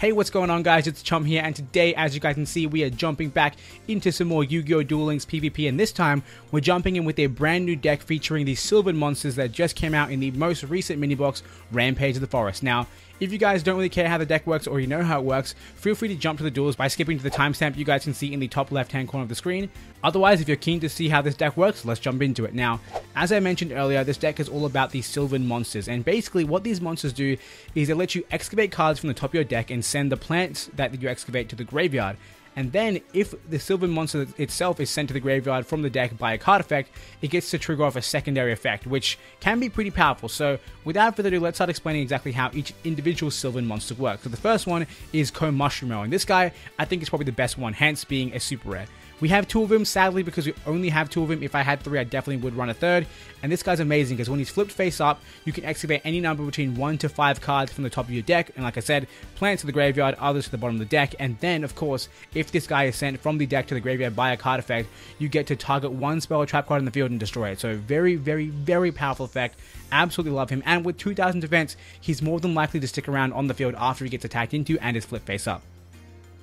Hey, what's going on, guys? It's Chum here, and today, as you guys can see, we are jumping back into some more Yu-Gi-Oh! Duel Links PvP, and this time, we're jumping in with a brand new deck featuring the Sylvan monsters that just came out in the most recent mini-box, Rampage of the Forest. Now, if you guys don't really care how the deck works or you know how it works, feel free to jump to the duels by skipping to the timestamp you guys can see in the top left-hand corner of the screen. Otherwise, if you're keen to see how this deck works, let's jump into it. Now, as I mentioned earlier, this deck is all about the Sylvan monsters, and basically what these monsters do is they let you excavate cards from the top of your deck and send the plants that you excavate to the graveyard. And then, if the Sylvan monster itself is sent to the graveyard from the deck by a card effect, it gets to trigger off a secondary effect, which can be pretty powerful. So, without further ado, let's start explaining exactly how each individual Sylvan monster works. So the first one is Mushmelon, and this guy, I think, is probably the best one, hence being a super rare. We have two of him, sadly, because we only have two of him. If I had three, I definitely would run a third. And this guy's amazing, because when he's flipped face up, you can excavate any number between 1 to 5 cards from the top of your deck. And like I said, plants to the graveyard, others to the bottom of the deck. And then, of course, if this guy is sent from the deck to the graveyard by a card effect, you get to target one spell or trap card in the field and destroy it. So very, very, very powerful effect. Absolutely love him. And with 2,000 defense, he's more than likely to stick around on the field after he gets attacked into and is flipped face up.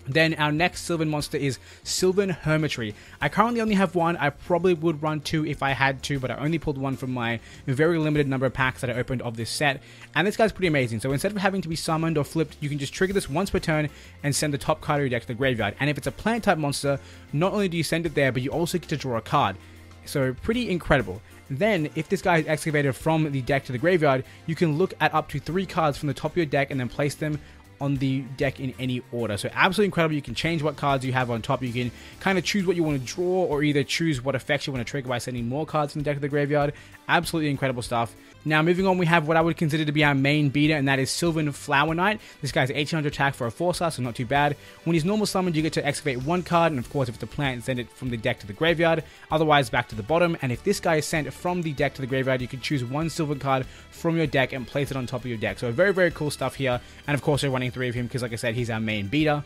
Then our next Sylvan monster is Sylvan Hermit Ree. I currently only have one. I probably would run two if I had to, but I only pulled one from my very limited number of packs that I opened of this set. And this guy's pretty amazing. So instead of having to be summoned or flipped, you can just trigger this once per turn and send the top card of your deck to the graveyard. And if it's a plant type monster, not only do you send it there, but you also get to draw a card. So pretty incredible. Then, if this guy is excavated from the deck to the graveyard, you can look at up to 3 cards from the top of your deck and then place them on the deck in any order. So absolutely incredible. You can change what cards you have on top. You can kind of choose what you want to draw, or either choose what effects you want to trigger by sending more cards from the deck to the graveyard. Absolutely incredible stuff. Now, moving on, we have what I would consider to be our main beater, and that is Sylvan Flower Knight. This guy's 1800 attack for a 4-star, so not too bad. When he's normal summoned, you get to excavate 1 card, and of course, if it's a plant, send it from the deck to the graveyard. Otherwise, back to the bottom. And if this guy is sent from the deck to the graveyard, you can choose 1 Sylvan card from your deck and place it on top of your deck. So very, very cool stuff here. And of course, we're running 3 of him because, like I said, he's our main beater.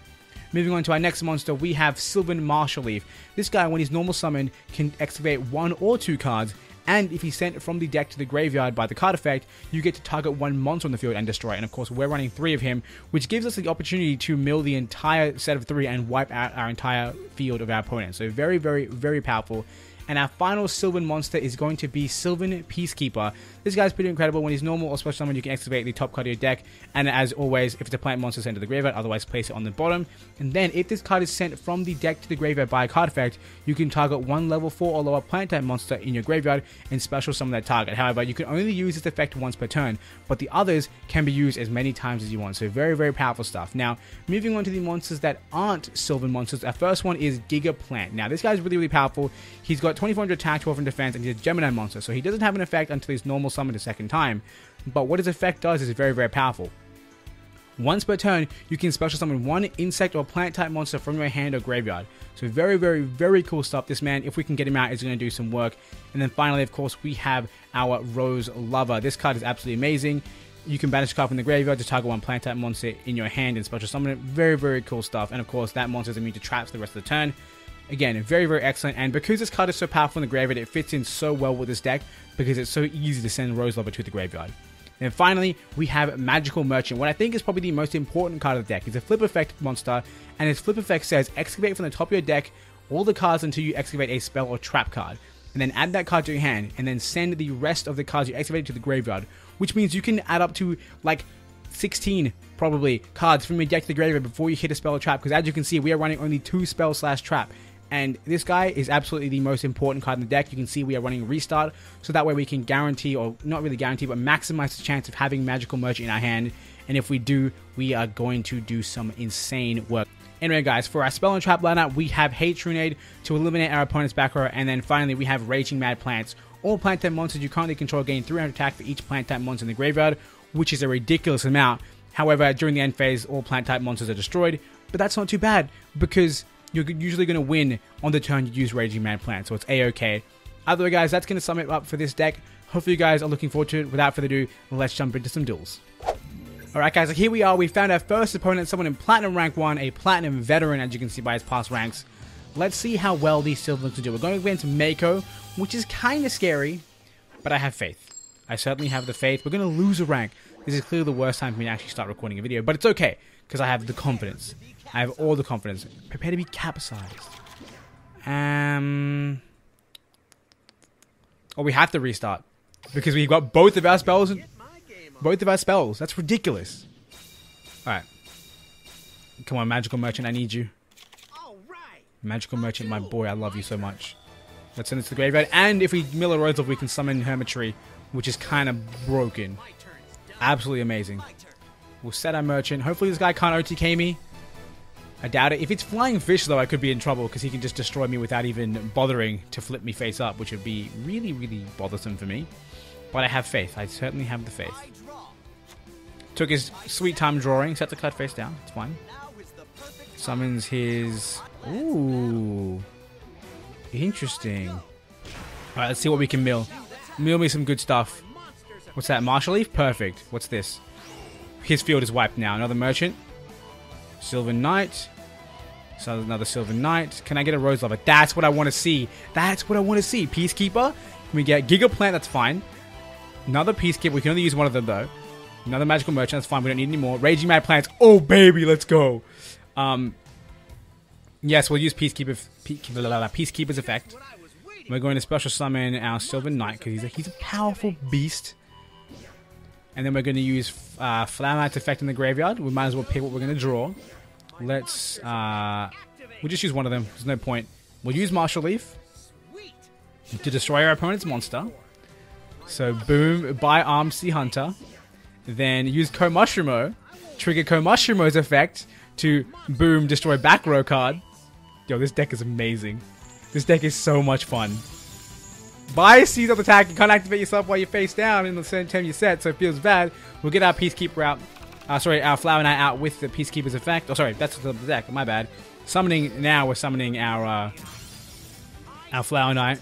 Moving on to our next monster, we have Sylvan Marshal. This guy, when he's normal summoned, can excavate 1 or 2 cards, and if he's sent from the deck to the graveyard by the card effect, you get to target 1 monster on the field and destroy it. And of course, we're running 3 of him, which gives us the opportunity to mill the entire set of 3 and wipe out our entire field of our opponent. So very, very, very powerful. And our final Sylvan monster is going to be Sylvan Peacekeeper. This guy's pretty incredible. When he's normal or special summon, you can excavate the top card of your deck. And as always, if it's a plant monster, send to the graveyard. Otherwise, place it on the bottom. And then, if this card is sent from the deck to the graveyard by a card effect, you can target 1 level 4 or lower plant type monster in your graveyard and special summon that target. However, you can only use this effect once per turn, but the others can be used as many times as you want. So very, very powerful stuff. Now, moving on to the monsters that aren't Sylvan monsters, our first one is Giga Plant. Now, this guy's really, really powerful. He's got 2400 attack, 1200 defense, and he's a Gemini monster, so he doesn't have an effect until he's normal summoned a second time. But what his effect does is very, very powerful. Once per turn, you can special summon 1 insect or plant type monster from your hand or graveyard. So very, very, very cool stuff. This man, if we can get him out, is going to do some work. And then finally, of course, we have our Rose Lover. This card is absolutely amazing. You can banish a card from the graveyard to target 1 plant type monster in your hand and special summon it. Very, very cool stuff. And of course, that monster is immune to traps the rest of the turn. Again, very, very excellent, and because this card is so powerful in the graveyard, it fits in so well with this deck because it's so easy to send Rose Lover to the graveyard. And finally, we have Magical Merchant, what I think is probably the most important card of the deck. He's a flip effect monster, and his flip effect says, excavate from the top of your deck all the cards until you excavate a spell or trap card, and then add that card to your hand, and then send the rest of the cards you excavated to the graveyard, which means you can add up to, like, 16 probably cards from your deck to the graveyard before you hit a spell or trap, because as you can see, we are running only 2 spell/trap. And this guy is absolutely the most important card in the deck. You can see we are running Restart, so that way we can guarantee, or not really guarantee, but maximize the chance of having Magical Merchant in our hand. And if we do, we are going to do some insane work. Anyway, guys, for our Spell and Trap lineup, we have Hatronade to eliminate our opponent's back row, and then finally we have Raging Mad Plants. All plant type monsters you currently control gain 300 attack for each plant type monster in the graveyard, which is a ridiculous amount. However, during the end phase, all plant type monsters are destroyed, but that's not too bad, because you're usually going to win on the turn you use Raging Mad Plant, so it's a-okay. Either way, guys, that's going to sum it up for this deck. Hopefully you guys are looking forward to it. Without further ado, let's jump into some duels. Alright, guys, so here we are. We found our first opponent, someone in Platinum Rank 1, a Platinum Veteran, as you can see by his past ranks. Let's see how well these Sylvans will do. We're going against Mako, which is kind of scary, but I have faith. I certainly have the faith. We're going to lose a rank. This is clearly the worst time for me to actually start recording a video, but it's okay, because I have the confidence. I have all the confidence. Prepare to be capsized. Oh, we have to restart. Because we've got both of our spells. That's ridiculous. Alright. Come on, Magical Merchant, I need you. Magical Merchant, my boy, I love you so much. Let's send this to the graveyard. And if we mill a Rose Love, we can summon Hermit Ree, which is kind of broken. Absolutely amazing. We'll set our Merchant. Hopefully this guy can't OTK me. I doubt it. If it's Flying Fish, though, I could be in trouble because he can just destroy me without even bothering to flip me face up, which would be really, really bothersome for me. But I have faith. I certainly have the faith. Took his sweet time drawing. Set the card face down. It's fine. Summons his... Ooh. Interesting. Alright, let's see what we can mill. Mill me some good stuff. What's that? Marshal Leaf? Perfect. What's this? His field is wiped now. Another Merchant. Sylvan Knight. So another Sylvan Knight. Can I get a Rose Lover? That's what I want to see. That's what I want to see. Peacekeeper. Can we get Giga Plant? That's fine. Another Peacekeeper. We can only use one of them though. Another Magical Merchant. That's fine. We don't need any more. Raging Mad Plants. Oh baby, let's go. Yes, we'll use Peacekeeper's effect. We're going to special summon our Sylvan Knight because he's a powerful beast. And then we're going to use Flower Knight's effect in the graveyard. We might as well pick what we're going to draw. Let's... we'll just use one of them. There's no point. We'll use Marshal Leaf to destroy our opponent's monster. So, boom, buy Armed Sea Hunter. Then use Ko-Mushromo. Trigger Ko-Mushromo's effect to, boom, destroy back row card. Yo, this deck is amazing. This deck is so much fun. Buy Seize Up Attack. You can't activate yourself while you're face down in the same time you set, so it feels bad. We'll get our Peacekeeper out. Our Flower Knight out with the Peacekeeper's effect. Oh, sorry, that's the deck. My bad. Summoning now. We're summoning our Flower Knight.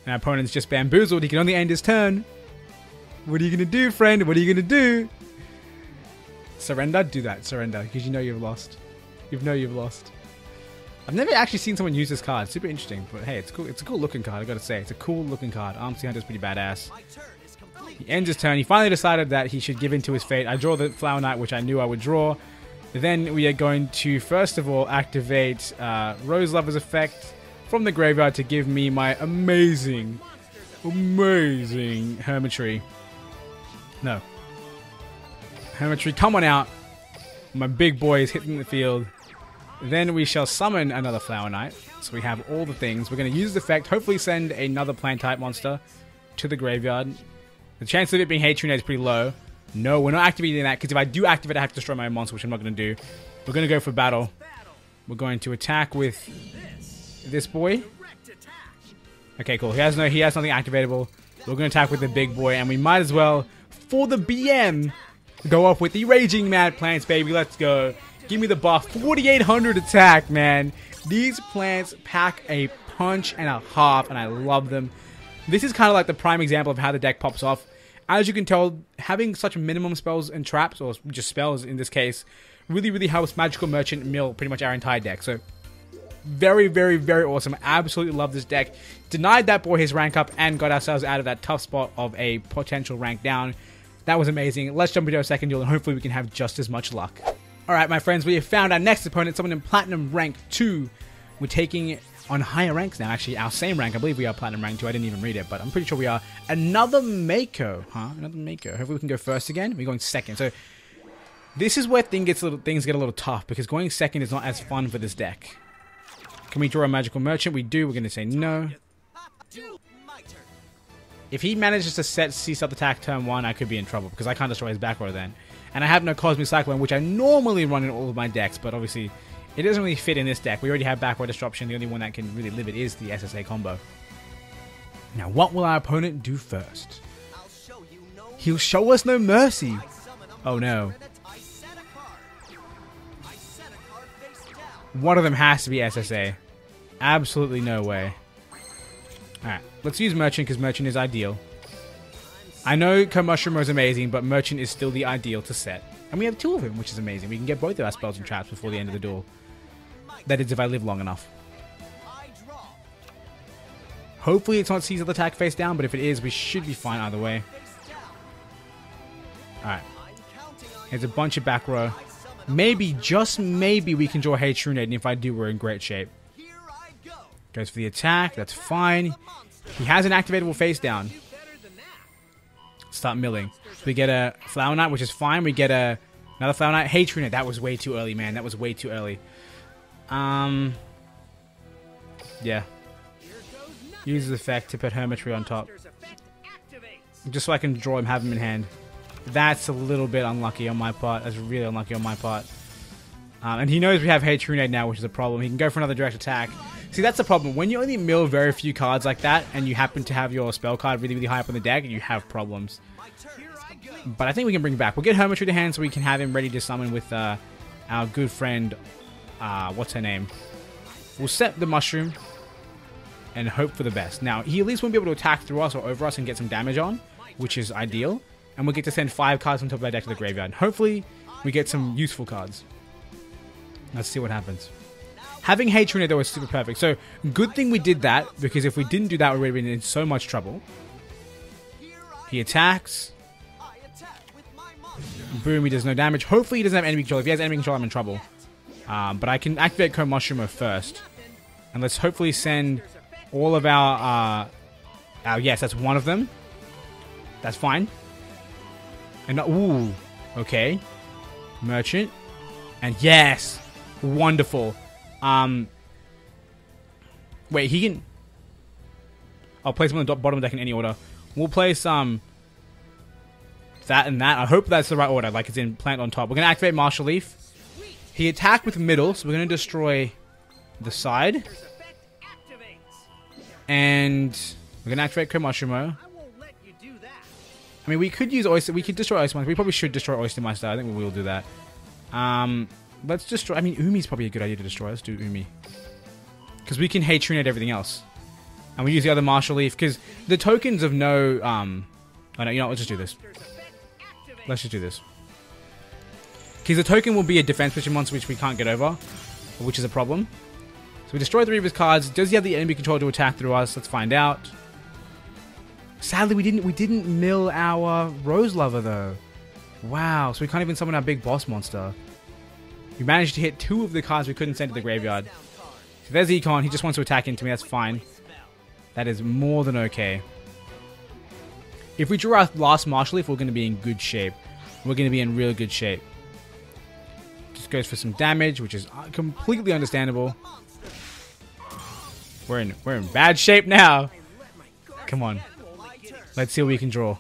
And our opponent's just bamboozled. He can only end his turn. What are you gonna do, friend? What are you gonna do? Surrender? Do that. Surrender, because you know you've lost. You know you've lost. I've never actually seen someone use this card. Super interesting, but hey, it's cool. It's a cool looking card. I gotta say, it's a cool looking card. Armed Sea Hunter's pretty badass. He ends his turn. He finally decided that he should give in to his fate. I draw the Flower Knight, which I knew I would draw. Then we are going to first of all activate Rose Lover's effect from the graveyard to give me my amazing Hermit Ree. No, Hermit Ree, come on out. My big boy is hitting the field. Then we shall summon another Flower Knight. So we have all the things. We're going to use the effect. Hopefully send another plant type monster to the graveyard. The chance of it being Hatred is pretty low. No, we're not activating that. Because if I do activate, I have to destroy my own monster, which I'm not going to do. We're going to go for battle. We're going to attack with this boy. Okay, cool. He has nothing activatable. We're going to attack with the big boy. And we might as well, for the BM, go off with the Raging Mad Plants, baby. Let's go. Give me the buff. 4,800 attack, man. These plants pack a punch and a half, and I love them. This is kind of like the prime example of how the deck pops off. As you can tell, having such minimum spells and traps, or just spells in this case, really, really helps Magical Merchant mill pretty much our entire deck. So, very, very, very awesome. Absolutely love this deck. Denied that boy his rank up and got ourselves out of that tough spot of a potential rank down. That was amazing. Let's jump into our second duel, and hopefully we can have just as much luck. Alright, my friends, we have found our next opponent, someone in Platinum Rank 2. We're taking on higher ranks now. Actually, our same rank. I believe we are Platinum Rank 2. I didn't even read it, but I'm pretty sure we are. Another Mako, huh? Another Mako. Hopefully we can go first again. We're going second. So, this is where things get a little tough, because going second is not as fun for this deck. Can we draw a Magical Merchant? We do. We're going to say no. If he manages to set Cease Up Attack turn 1, I could be in trouble, because I can't destroy his back row then. And I have no Cosmic Cyclone, which I normally run in all of my decks, but obviously it doesn't really fit in this deck. We already have back row Disruption. The only one that can really live it is the SSA combo. Now, what will our opponent do first? He'll show us no mercy. Oh no. One of them has to be SSA. Absolutely no way. Alright, let's use Merchant, because Merchant is ideal. I know Ko-Mushromo is amazing, but Merchant is still the ideal to set. And we have two of them, which is amazing. We can get both of our spells and traps before the end of the duel. That is if I live long enough. Hopefully it's not Seize Up Attack face down, but if it is, we should be fine either way. Alright. Here's a bunch of back row. Maybe, just maybe, we can draw H Rune, and if I do, we're in great shape. Goes for the attack. That's fine. He has an activatable face down. Start milling. We get a Flower Knight, which is fine. We get another Flower Knight. H Rune. That was way too early, man. That was way too early. Yeah. Uses effect to put Hermit Ree on top. Just so I can draw him, have him in hand. That's a little bit unlucky on my part. That's really unlucky on my part. And he knows we have H Rune now, which is a problem. He can go for another direct attack. See, that's the problem. When you only mill very few cards like that, and you happen to have your spell card really, really high up on the deck, you have problems. But I think we can bring it back. We'll get Hermit Ree to hand so we can have him ready to summon with our good friend, what's her name? We'll set the Mushroom and hope for the best. Now, he at least won't be able to attack through us or over us and get some damage on, which is ideal. And we'll get to send 5 cards on top of our deck to the graveyard. Hopefully, we get some useful cards. Let's see what happens. Having H Rune though is super perfect. So, good thing we did that, because if we didn't do that, we would have been in so much trouble. He attacks. Boom, he does no damage. Hopefully he doesn't have enemy control. If he has enemy control, I'm in trouble. But I can activate Mushroom first. And let's hopefully send all of our yes, that's one of them. That's fine. And ooh, okay. Merchant. And yes! Wonderful. Wait, he can... I'll place him on the bottom deck in any order. We'll place, that and that. I hope that's the right order, like it's in plant on top. We're going to activate Marshal Leaf. He attacked with middle, so we're going to destroy the side. And we're going to activate Mushroom. I mean, we could use Oyster. We could destroy Oyster Monster. We probably should destroy Oyster Monster. I think we will do that. Let's destroy... I mean, Umi's probably a good idea to destroy. Let's do Umi. Because we can H Rune everything else. And we use the other Marshal Leaf. Because the tokens of no... Oh, no, you know what? Let's just do this. Let's just do this. Because the token will be a defense pushing monster which we can't get over. Which is a problem. So we destroy 3 of his cards. Does he have the enemy control to attack through us? Let's find out. Sadly, we didn't mill our Rose Lover though. Wow, so we can't even summon our big boss monster. We managed to hit 2 of the cards we couldn't send to the graveyard. So there's Econ. He just wants to attack into me. That's fine. That is more than okay. If we draw our last Marshal Leaf, we're going to be in good shape. We're going to be in real good shape. Just goes for some damage, which is completely understandable. We're in bad shape now. Come on. Let's see what we can draw.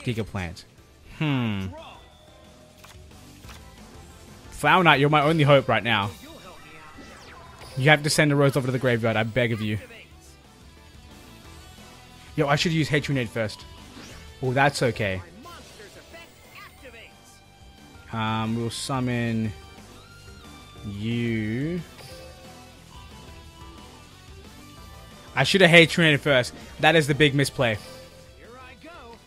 Giga Plant. Flower Knight, you're my only hope right now. You have to send a Rose Lover to the graveyard, I beg of you. Yo, I should use H Rune first. Oh, that's okay. We'll summon you. I should have H Rune first. That is the big misplay.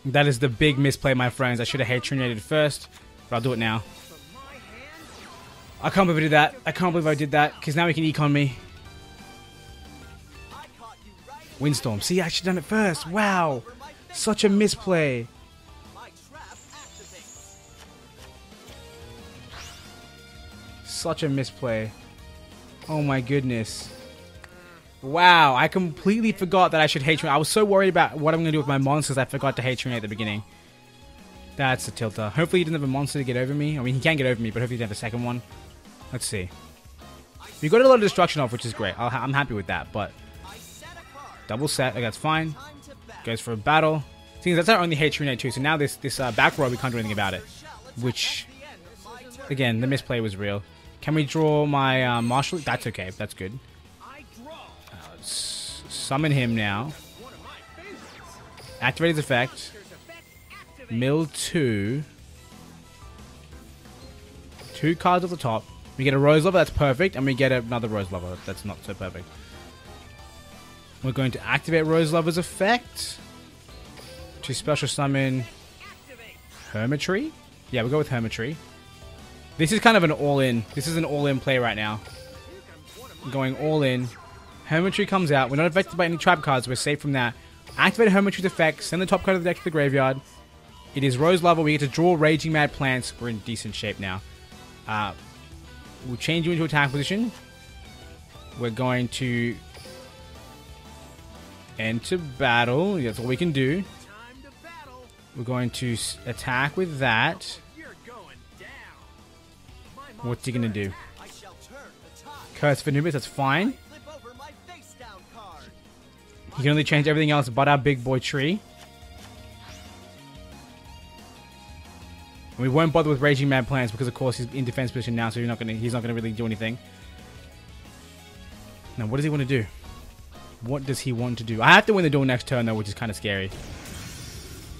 That is the big misplay, my friends. I should have H Rune first, but I'll do it now. I can't believe I did that. I can't believe I did that, because now he can econ me. Windstorm. See, I should have done it first. Wow. Such a misplay. Such a misplay. Oh my goodness. Wow, I completely forgot that I should H Rune. I was so worried about what I'm going to do with my monsters, I forgot to H Rune at the beginning. That's a tilter. Hopefully he doesn't have a monster to get over me. I mean, he can get over me, but hopefully he doesn't have a second one. Let's see. We got a lot of destruction off, which is great. I'm happy with that, but... Double set, okay, that's fine. Goes for a battle. See, that's our only H Rune too, so now this back row, we can't do anything about it. Which, again, the misplay was real. Can we draw my Marshal? That's okay, that's good. Let's summon him now. Activate his effect. Mill 2. 2 cards at the top. We get a Rose Lover, that's perfect. And we get another Rose Lover, that's not so perfect. We're going to activate Rose Lover's effect. To special summon Hermit Ree. Yeah, we'll go with Hermit Ree. This is kind of an all-in. This is an all-in play right now. Going all in. Hermit Ree comes out. We're not affected by any trap cards. We're safe from that. Activate Hermit Ree's effect. Send the top card of the deck to the graveyard. It is Rose Lover. We get to draw Raging Mad Plants. We're in decent shape now. We'll change you into attack position. We're going to enter battle. That's all we can do. We're going to attack with that. What's he going to do? Curse for Anubis, that's fine. He can only change everything else but our big boy tree. And we won't bother with Raging Mad Plants because of course he's in defense position now, so he's not gonna really do anything. Now what does he want to do? What does he want to do? I have to win the duel next turn though, which is kind of scary.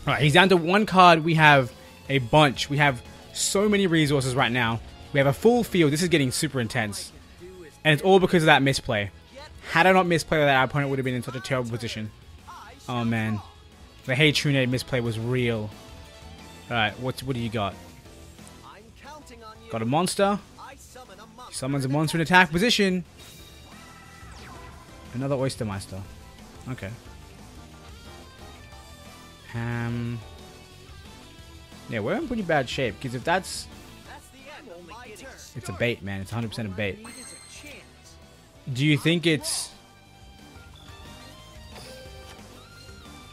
Alright, he's down to one card. We have a bunch. We have so many resources right now. We have a full field. This is getting super intense. And it's all because of that misplay. Had I not misplayed that, our opponent would have been in such a terrible position. Oh man. The Hey Trune misplay was real. Alright, what do you got? Got a monster. Summons a monster in attack position. Another Oyster Meister. Okay. Yeah, we're in pretty bad shape. Because if that's... It's a bait, man. It's 100% a bait. Do you think it's...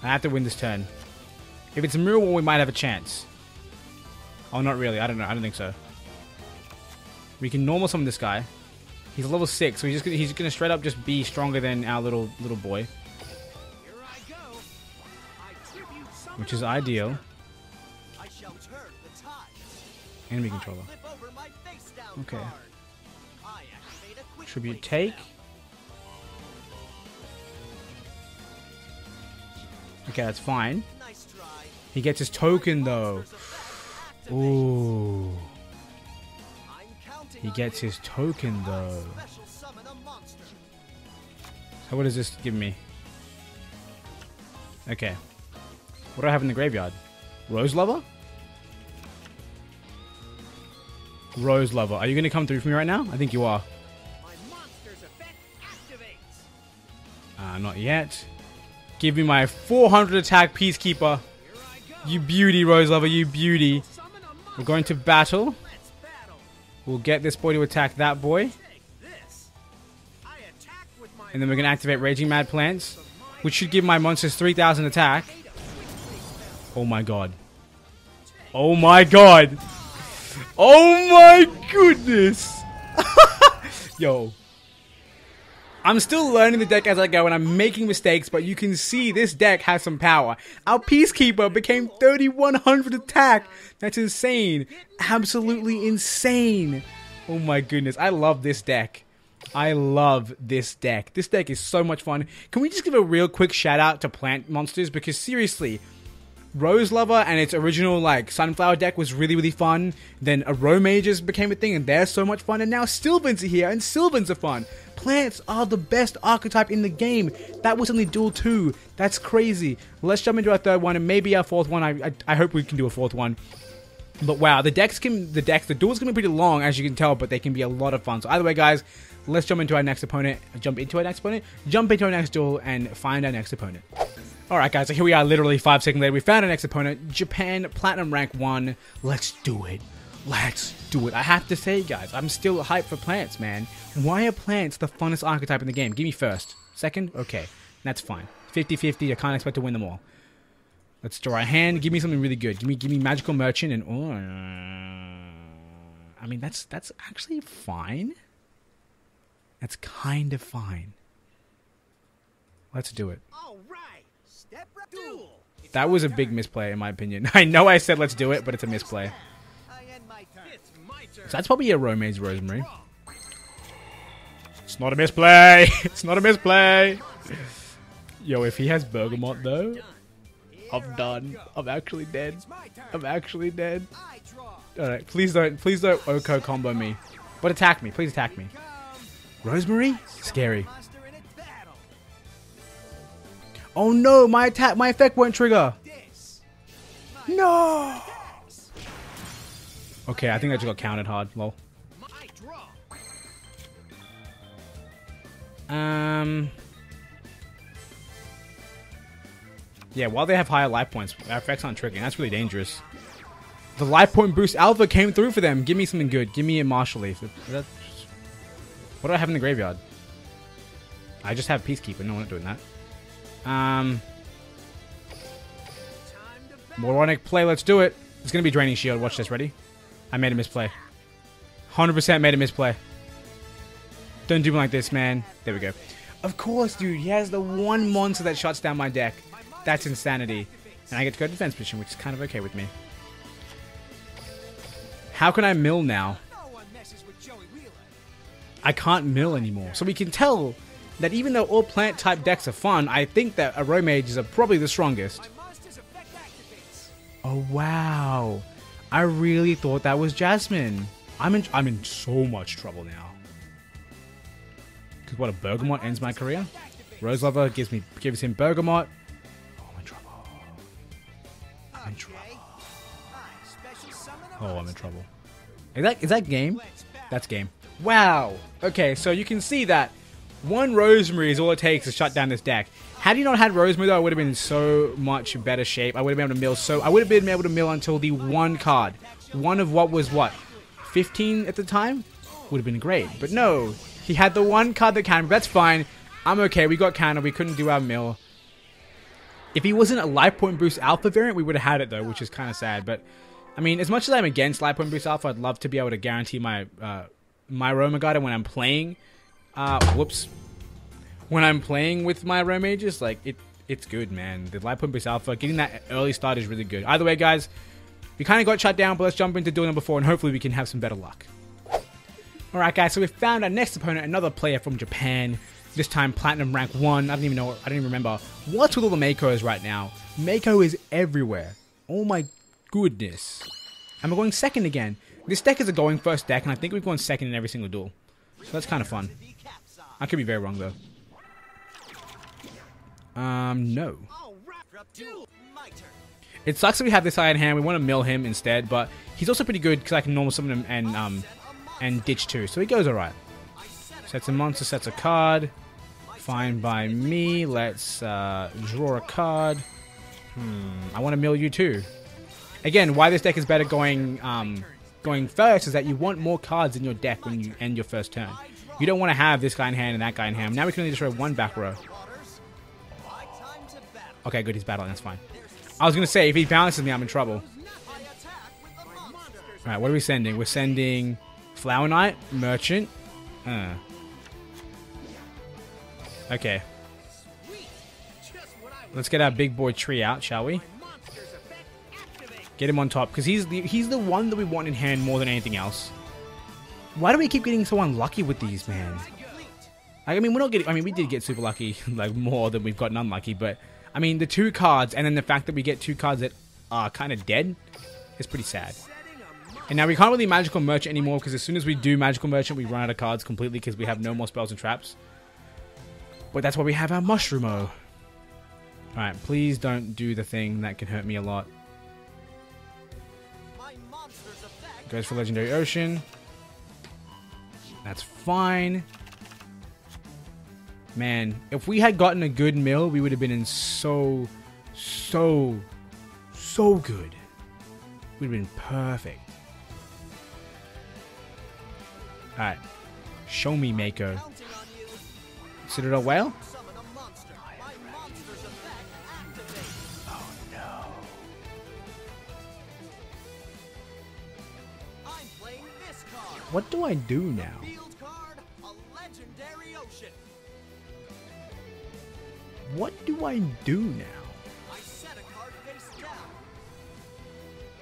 I have to win this turn. If it's a Mirror Wall, we might have a chance. Oh, not really. I don't know. I don't think so. We can normal summon this guy. He's level 6, so he's gonna straight up just be stronger than our little boy. Which is ideal. Enemy controller. Okay. Tribute take. Okay, that's fine. He gets his token though. Ooh. He gets his token though. So what does this give me? Okay. What do I have in the graveyard? Rose Lover? Rose Lover. Are you going to come through for me right now? I think you are. Not yet. Give me my 400 attack Peacekeeper. You beauty, Rose Lover. You beauty. We're going to battle. We'll get this boy to attack that boy. And then we're going to activate Raging Mad Plants, which should give my monsters 3,000 attack. Oh my god. Oh my god. Oh my goodness. Yo. I'm still learning the deck as I go and I'm making mistakes, but you can see this deck has some power. Our Peacekeeper became 3,100 attack. That's insane. Absolutely insane. Oh my goodness. I love this deck. I love this deck. This deck is so much fun. Can we just give a real quick shout out to plant monsters? Because seriously, Rose Lover and its original like Sunflower deck was really, really fun. Then Mages became a thing and they're so much fun. And now Sylvans are here and Sylvans are fun. Plants are the best archetype in the game. That was only Duel 2. That's crazy. Let's jump into our third one and maybe our fourth one. I hope we can do a fourth one. But wow, the duels can be pretty long as you can tell, but they can be a lot of fun. So either way, guys, let's jump into our next opponent. Jump into our next duel and find our next opponent. Alright guys, so here we are literally 5 seconds later. We found our next opponent, Japan Platinum Rank 1. Let's do it. Let's do it. I have to say, guys, I'm still hyped for plants, man. Why are plants the funnest archetype in the game? Give me first. Second? Okay. That's fine. 50-50. I can't expect to win them all. Let's draw a hand. Give me something really good. Give me Magical Merchant and... I mean, that's actually fine. That's kind of fine. Let's do it. That was a big misplay, in my opinion. I know I said let's do it, but it's a misplay. So that's probably a Rampage Rosemary. It's not a misplay. It's not a misplay. Yo, if he has Bergamot, though, I'm done. I'm actually dead. I'm actually dead. Alright, please don't Oko combo me. But attack me. Please attack me. Rosemary? Scary. Oh no, my effect won't trigger. No. Okay, I think I just got counted hard. Lol. Yeah, while they have higher life points, our effects aren't triggering. That's really dangerous. The life point boost alpha came through for them. Give me something good. Give me a Marshal leaf. What do I have in the graveyard? I just have Peacekeeper. No, I'm not doing that. Moronic play. Let's do it. It's going to be Draining Shield. Watch this. Ready? I made a misplay. 100% made a misplay. Don't do me like this, man. There we go. Of course, dude. He has the one monster that shuts down my deck. That's insanity. And I get to go to defense position, which is kind of okay with me. How can I mill now? I can't mill anymore. So we can tell that even though all plant type decks are fun, I think that a Rampages are probably the strongest. Oh wow. I really thought that was Jasmine. I'm in so much trouble now. Because what, a Bergamot ends my career? Rose Lover gives him Bergamot. Oh, I'm in trouble. I'm in trouble. Oh, I'm in trouble. Is that game? That's game. Wow. Okay, so you can see that one Rosemary is all it takes to shut down this deck. Had you not had Rosemary though, I would have been in so much better shape. I would have been able to mill I would have been able to mill until the one card. One of what was what? 15 at the time? Would have been great. But no. He had the one card that countered. That's fine. I'm okay. We got countered. We couldn't do our mill. If he wasn't a life point boost alpha variant, we would have had it though, which is kind of sad. But I mean, as much as I'm against life point boost alpha, I'd love to be able to guarantee my my Roma Guide when I'm playing. Whoops. When I'm playing with my Rampages, like it's good, man. The life point boost alpha, getting that early start is really good. Either way, guys, we kind of got shut down, but let's jump into duel number 4, and hopefully we can have some better luck. Alright guys, so we found our next opponent, another player from Japan. This time Platinum rank 1. I don't even remember. What's with all the Makos right now? Mako is everywhere. Oh my goodness. And we're going second again. This deck is a going first deck, and I think we've gone second in every single duel. So that's kind of fun. I could be very wrong though. No. It sucks that we have this guy in hand. We want to mill him instead, but he's also pretty good because I can normal summon him and ditch too, so he goes alright. Sets a monster, sets a card. Fine by me. Let's draw a card. I want to mill you too. Again, why this deck is better going first is that you want more cards in your deck when you end your first turn. You don't want to have this guy in hand and that guy in hand. Now we can only destroy one back row. Okay, good, he's battling, that's fine. I was going to say, if he bounces me, I'm in trouble. Alright, what are we sending? We're sending Flower Knight, Merchant. Okay. Let's get our big boy tree out, shall we? Get him on top, because he's the one that we want in hand more than anything else. Why do we keep getting so unlucky with these, man? I mean, we're not getting. I mean, we did get super lucky, like more than we've gotten unlucky. But I mean, the 2 cards, and then the fact that we get 2 cards that are kind of dead, is pretty sad. And now we can't really Magical Merchant anymore, because as soon as we do Magical Merchant, we run out of cards completely because we have no more spells and traps. But that's why we have our Mushroom-o. Alright, please don't do the thing that can hurt me a lot. Goes for Legendary Ocean. That's fine. Man, if we had gotten a good mill, we would have been in so good. We'd have been perfect. Alright. Show me, Mako. Citadel Whale? Oh no. What do I do now? What do I do now?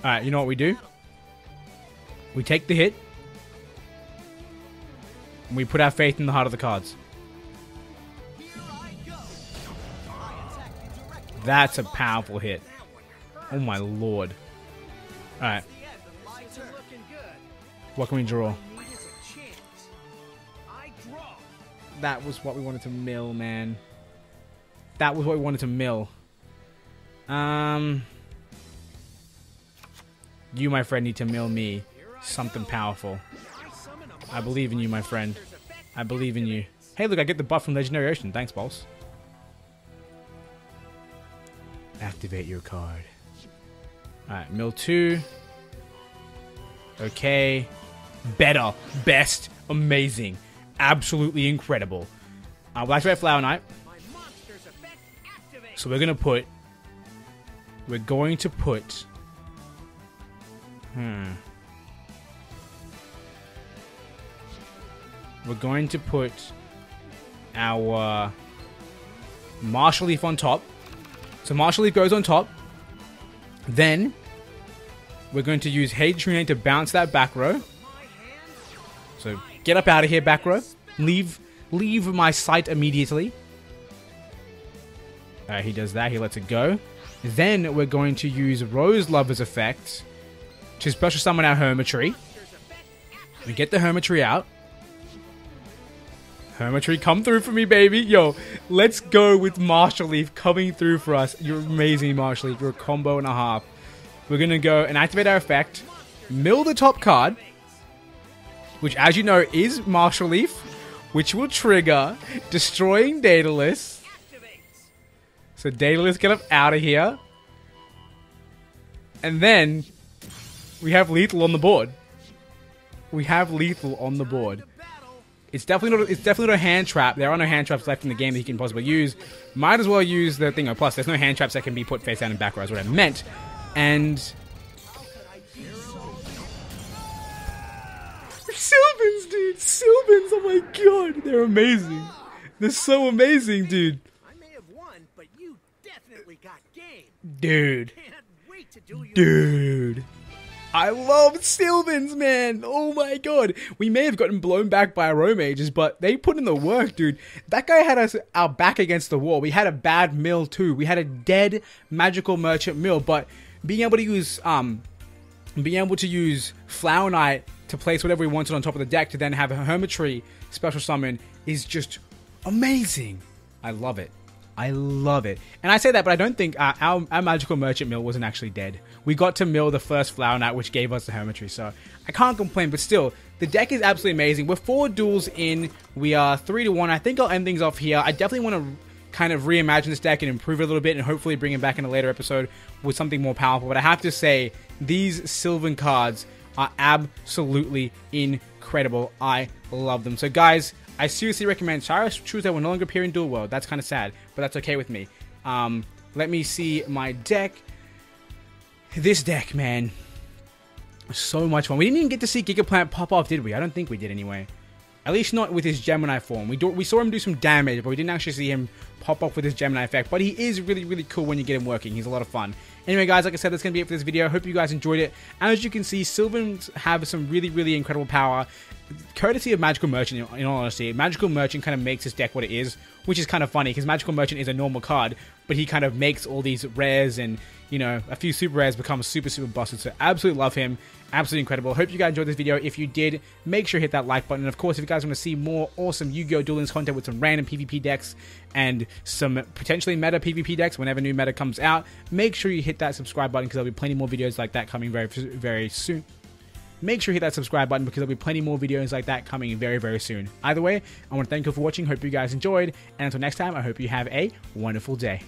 Alright, you know what we do? We take the hit. And we put our faith in the heart of the cards. That's a powerful hit. Oh my lord. Alright. What can we draw? That was what we wanted to mill, man. That was what we wanted to mill. You, my friend, need to mill me something powerful. I believe in you, my friend. I believe in you. Hey, look, I get the buff from Legendary Ocean. Thanks, boss. Activate your card. Alright, mill 2. Okay. Better. Best. Amazing. Absolutely incredible. We'll activate Flower Knight. So we're going to put... We're going to put our Marshal Leaf on top. So Marshal Leaf goes on top. Then we're going to use Hate Trunate to bounce that back row. So get up out of here, back row. Leave my sight immediately. Alright, he does that. He lets it go. Then we're going to use Rose Lover's effect to special summon our Hermit Ree. We get the Hermit Ree out. Hermit Ree, come through for me, baby. Yo, let's go with Marshal Leaf coming through for us. You're amazing, Marshal Leaf. You're a combo and a half. We're going to go and activate our effect. Mill the top card, which, as you know, is Marshal Leaf, which will trigger Destroying Daedalus. So Daedalus, get up out of here. And then we have lethal on the board. We have lethal on the board. It's definitely not a hand trap. There are no hand traps left in the game that he can possibly use. Might as well use the thing. Oh, plus there's no hand traps that can be put face down and back row, is what I meant. And Sylvans, dude. Sylvans, oh my god. They're amazing. They're so amazing, dude. Dude. I love Sylvans, man. Oh my god. We may have gotten blown back by our Rampages, but they put in the work, dude. That guy had us our back against the wall. We had a bad mill too. We had a dead magical merchant mill, but being able to use Flower Knight to place whatever we wanted on top of the deck to then have a Hermit Ree special summon is just amazing. I love it. I love it. And I say that, but I don't think our magical merchant mill wasn't actually dead. We got to mill the first Flower Knight, which gave us the Hermit Ree, so I can't complain. But still, the deck is absolutely amazing. We're 4 duels in. We are 3-1. I think I'll end things off here. I definitely want to kind of reimagine this deck and improve it a little bit and hopefully bring it back in a later episode with something more powerful. But I have to say, these Sylvan cards are absolutely incredible. I love them. So guys, I seriously recommend Cyrus Truesdale will no longer appear in Duel World. That's kind of sad, but that's okay with me. Let me see my deck. This deck, man. So much fun. We didn't even get to see Gigaplant pop off, did we? I don't think we did anyway. At least not with his Gemini form. We saw him do some damage, but we didn't actually see him pop off with his Gemini effect. But he is really, really cool when you get him working. He's a lot of fun. Anyway, guys, like I said, that's going to be it for this video. Hope you guys enjoyed it. As you can see, Sylvans have some really, really incredible power. Courtesy of Magical Merchant, in all honesty. Magical Merchant kind of makes this deck what it is, which is kind of funny, because Magical Merchant is a normal card, but he kind of makes all these rares and, you know, a few super rares become super, super busted. So absolutely love him. Absolutely incredible. Hope you guys enjoyed this video. If you did, make sure to hit that like button. And of course, if you guys want to see more awesome Yu-Gi-Oh! Duel Links content with some random PvP decks and some potentially meta PvP decks whenever new meta comes out, make sure you hit that subscribe button because there'll be plenty more videos like that coming very, very soon. Make sure you hit that subscribe button because there'll be plenty more videos like that coming very, very soon. Either way, I want to thank you for watching. Hope you guys enjoyed. And until next time, I hope you have a wonderful day.